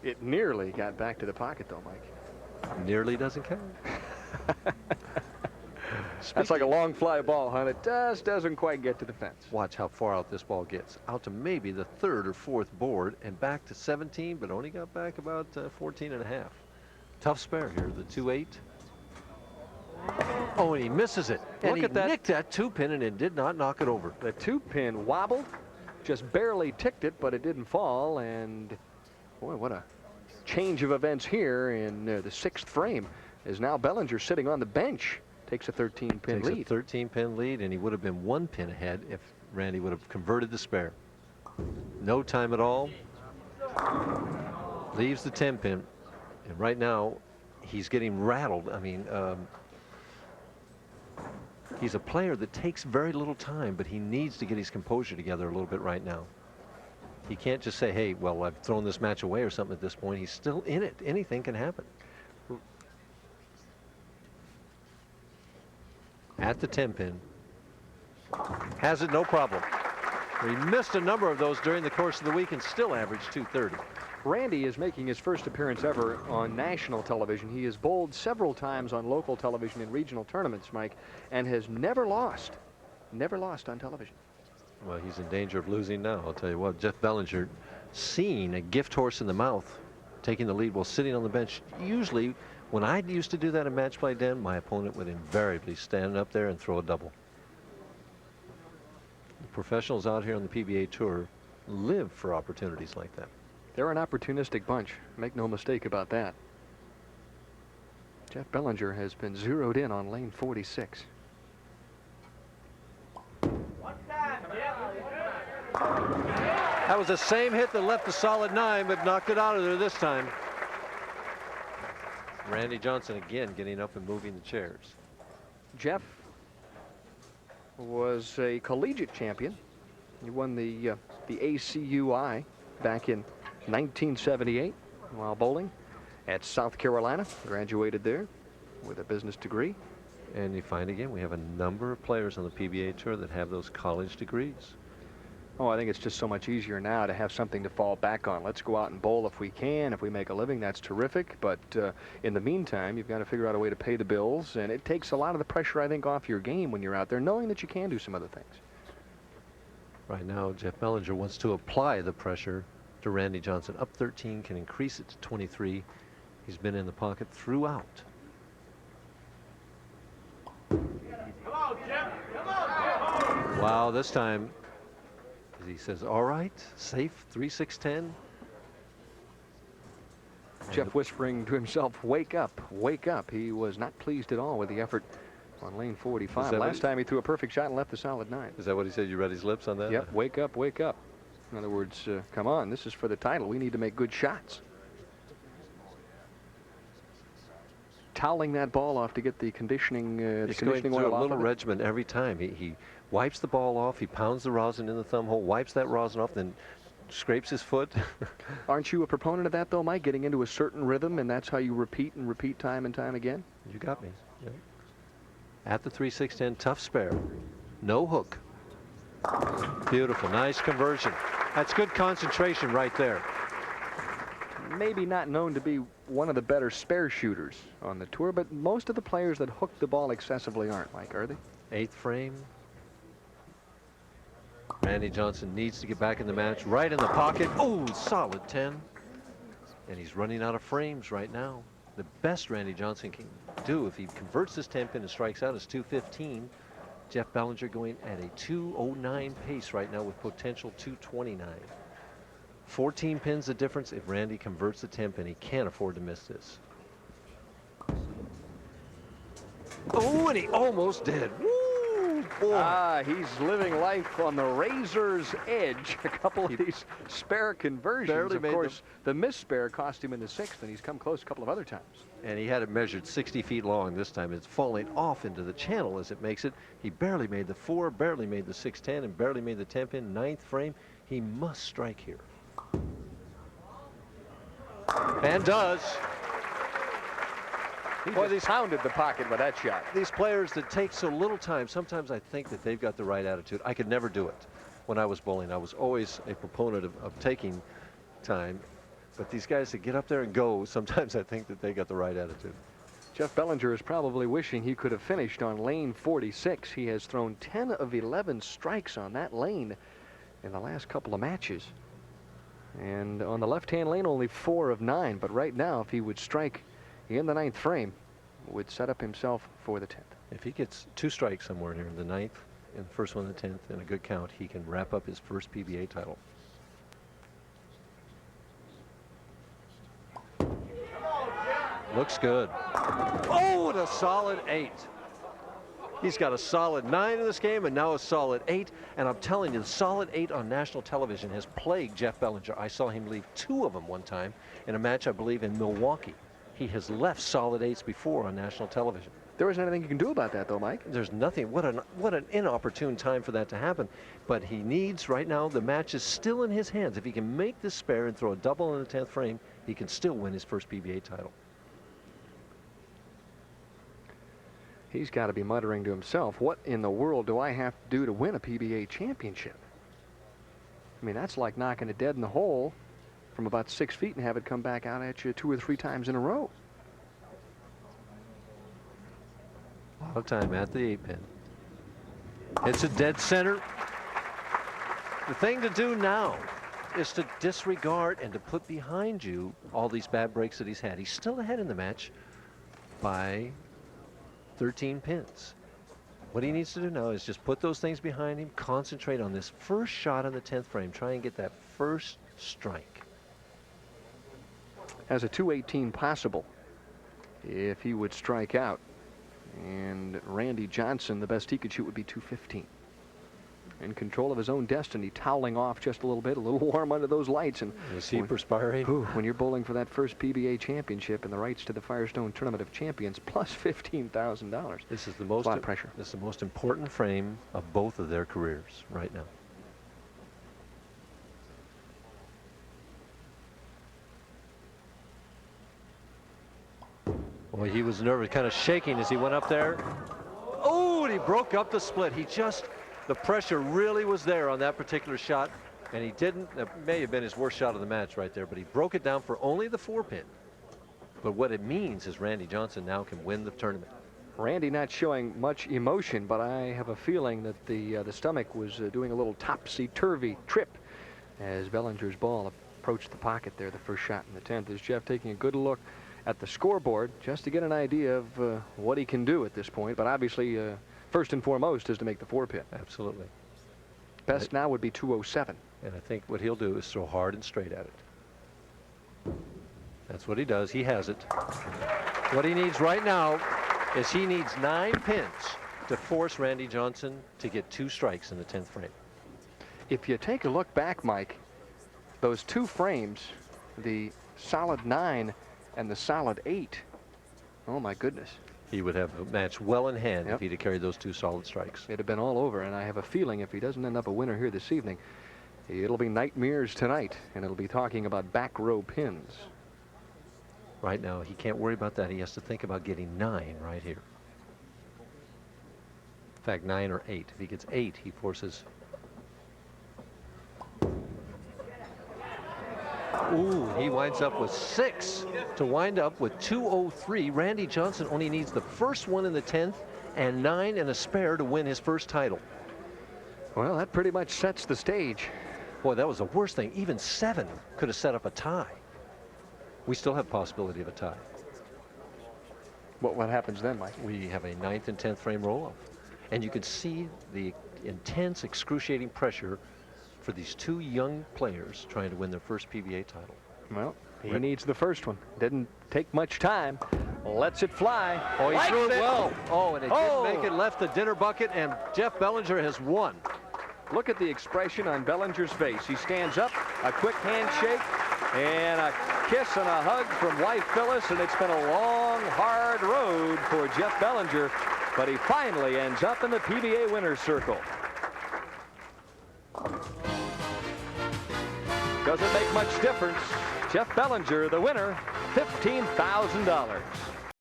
It nearly got back to the pocket, though, Mike. Nearly doesn't count. That's like a long fly ball, huh? It just doesn't quite get to the fence. Watch how far out this ball gets. Out to maybe the 3rd or 4th board and back to 17, but only got back about 14 and a half. Tough spare here, the 2-8. Oh, and he misses it. And Look at that. He nicked that 2-pin and it did not knock it over. The 2-pin wobbled, just barely ticked it, but it didn't fall. And boy, what a change of events here in the 6th frame. Is now Bellinger sitting on the bench. Takes a 13-pin lead. Takes a 13-pin lead, and he would have been 1 pin ahead if Randy would have converted the spare. No time at all. Leaves the 10-pin, and right now he's getting rattled. I mean, he's a player that takes very little time, but he needs to get his composure together a little bit right now. He can't just say, hey, well, I've thrown this match away or something at this point. He's still in it. Anything can happen. At the 10-pin. Has it no problem. He missed a number of those during the course of the week and still averaged 230. Randy is making his first appearance ever on national television. He has bowled several times on local television in regional tournaments, Mike, and has never lost. Never lost on television. Well, he's in danger of losing now. I'll tell you what, Jeff Bellinger, seeing a gift horse in the mouth, taking the lead while sitting on the bench. Usually, when I used to do that in match play, Dan, my opponent would invariably stand up there and throw a double. The professionals out here on the PBA Tour live for opportunities like that. They're an opportunistic bunch. Make no mistake about that. Jeff Bellinger has been zeroed in on lane 46. That was the same hit that left the solid 9, but knocked it out of there this time. Randy Johnson again getting up and moving the chairs. Jeff was a collegiate champion. He won the ACUI back in 1978 while bowling at South Carolina. Graduated there with a business degree. And you find again we have a number of players on the PBA Tour that have those college degrees. Oh, I think it's just so much easier now to have something to fall back on. Let's go out and bowl if we can. If we make a living, that's terrific. But in the meantime, you've got to figure out a way to pay the bills. And it takes a lot of the pressure, I think, off your game when you're out there, knowing that you can do some other things. Right now, Jeff Bellinger wants to apply the pressure to Randy Johnson. Up 13, can increase it to 23. He's been in the pocket throughout. Wow, this time he says, all right, safe, 3-6-10. Jeff whispering to himself, wake up, wake up. He was not pleased at all with the effort on lane 45. Last time he threw a perfect shot and left the solid 9. Is that what he said? You read his lips on that? Yep, wake up, wake up. In other words, come on, this is for the title. We need to make good shots. Toweling that ball off to get the conditioning, He's going through oil a off little of it. regimen every time. He wipes the ball off, he pounds the rosin in the thumb hole, wipes that rosin off, then scrapes his foot. Aren't you a proponent of that, though, Mike? Getting into a certain rhythm, and that's how you repeat and repeat time and time again? You got me. Yep. At the 3-6-10, tough spare. No hook. Beautiful, nice conversion. That's good concentration right there. Maybe not known to be one of the better spare shooters on the tour, but most of the players that hook the ball excessively aren't, Mike, are they? 8th frame. Randy Johnson needs to get back in the match. Right in the pocket. Oh, solid 10. And he's running out of frames right now. The best Randy Johnson can do if he converts this 10-pin and strikes out is 215. Jeff Bellinger going at a 209 pace right now with potential 229. 14 pins the difference. If Randy converts the 10-pin, he can't afford to miss this. Oh, and he almost did. Woo, boy. Ah, he's living life on the razor's edge. A couple of these spare conversions. Barely of made course, the missed spare cost him in the 6th, and he's come close a couple of other times. And he had it measured 60 feet long this time. It's falling off into the channel as it makes it. He barely made the 4, barely made the 6-10, and barely made the 10-pin. 9th frame. He must strike here. And does. Boy, they pounded the pocket with that shot. These players that take so little time, sometimes I think that they've got the right attitude. I could never do it when I was bowling. I was always a proponent of taking time. But these guys that get up there and go, sometimes I think that they got the right attitude. Jeff Bellinger is probably wishing he could have finished on lane 46. He has thrown 10 of 11 strikes on that lane in the last couple of matches. And on the left-hand lane, only 4 of 9. But right now, if he would strike in the 9th frame, would set up himself for the 10th. If he gets 2 strikes somewhere here in the 9th and the first one in the 10th and a good count, he can wrap up his first PBA title. Looks good. Oh, and a solid 8. He's got a solid 9 in this game and now a solid 8. And I'm telling you, the solid 8 on national television has plagued Jeff Bellinger. I saw him leave 2 of them one time in a match, I believe, in Milwaukee. He has left solid 8s before on national television. There isn't anything you can do about that, though, Mike. There's nothing. What an inopportune time for that to happen. But he needs, right now, the match is still in his hands. If he can make this spare and throw a double in the 10th frame, he can still win his first PBA title. He's got to be muttering to himself, what in the world do I have to do to win a PBA championship? I mean, that's like knocking it dead in the hole from about 6 feet and have it come back out at you 2 or 3 times in a row. A lot of time at the 8-pin. It's a dead center. The thing to do now is to disregard and to put behind you all these bad breaks that he's had. He's still ahead in the match by 13 pins. What he needs to do now is just put those things behind him, concentrate on this first shot on the 10th frame, try and get that first strike. Has a 218 possible if he would strike out. And Randy Johnson, the best he could shoot would be 215. In control of his own destiny, toweling off just a little warm under those lights. And is he perspiring? When you're bowling for that first PBA championship and the rights to the Firestone Tournament of Champions, plus $15,000. This is the most, a lot of pressure. This is the most important frame of both of their careers right now. Boy, he was nervous, kind of shaking as he went up there. Oh, and he broke up the split. The pressure really was there on that particular shot, and he didn't. That may have been his worst shot of the match right there, but he broke it down for only the 4-pin. But what it means is Randy Johnson now can win the tournament. Randy not showing much emotion, but I have a feeling that the stomach was doing a little topsy-turvy trip as Bellinger's ball approached the pocket there, the first shot in the 10th. Is Jeff taking a good look at the scoreboard just to get an idea of what he can do at this point, but obviously first and foremost is to make the 4-pin. Absolutely. Best now would be 207. And I think what he'll do is throw hard and straight at it. That's what he does. He has it. What he needs right now is he needs 9 pins to force Randy Johnson to get 2 strikes in the 10th frame. If you take a look back, Mike, those 2 frames, the solid 9 and the solid 8, oh my goodness. He would have a match well in hand Yep. if he'd have carried those 2 solid strikes. It'd have been all over, and I have a feeling if he doesn't end up a winner here this evening, it'll be nightmares tonight, and it'll be talking about back row pins. Right now, he can't worry about that. He has to think about getting 9 right here. In fact, 9 or 8. If he gets 8, he forces. Ooh, he winds up with 6 to wind up with 203. Randy Johnson only needs the first one in the 10th and 9 and a spare to win his first title. Well, that pretty much sets the stage. Boy, that was the worst thing. Even 7 could have set up a tie. We still have possibility of a tie. What happens then, Mike? We have a 9th and 10th frame roll-off. And you could see the intense, excruciating pressure for these 2 young players trying to win their first PBA title. Well, he needs the first one. Didn't take much time. Lets it fly. Oh, he threw it well. Oh, and it Oh. didn't make it, left the dinner bucket, and Jeff Bellinger has won. Look at the expression on Bellinger's face. He stands up, a quick handshake, and a kiss and a hug from wife Phyllis, and it's been a long, hard road for Jeff Bellinger, but he finally ends up in the PBA winner's circle. Doesn't make much difference. Jeff Bellinger, the winner, $15,000.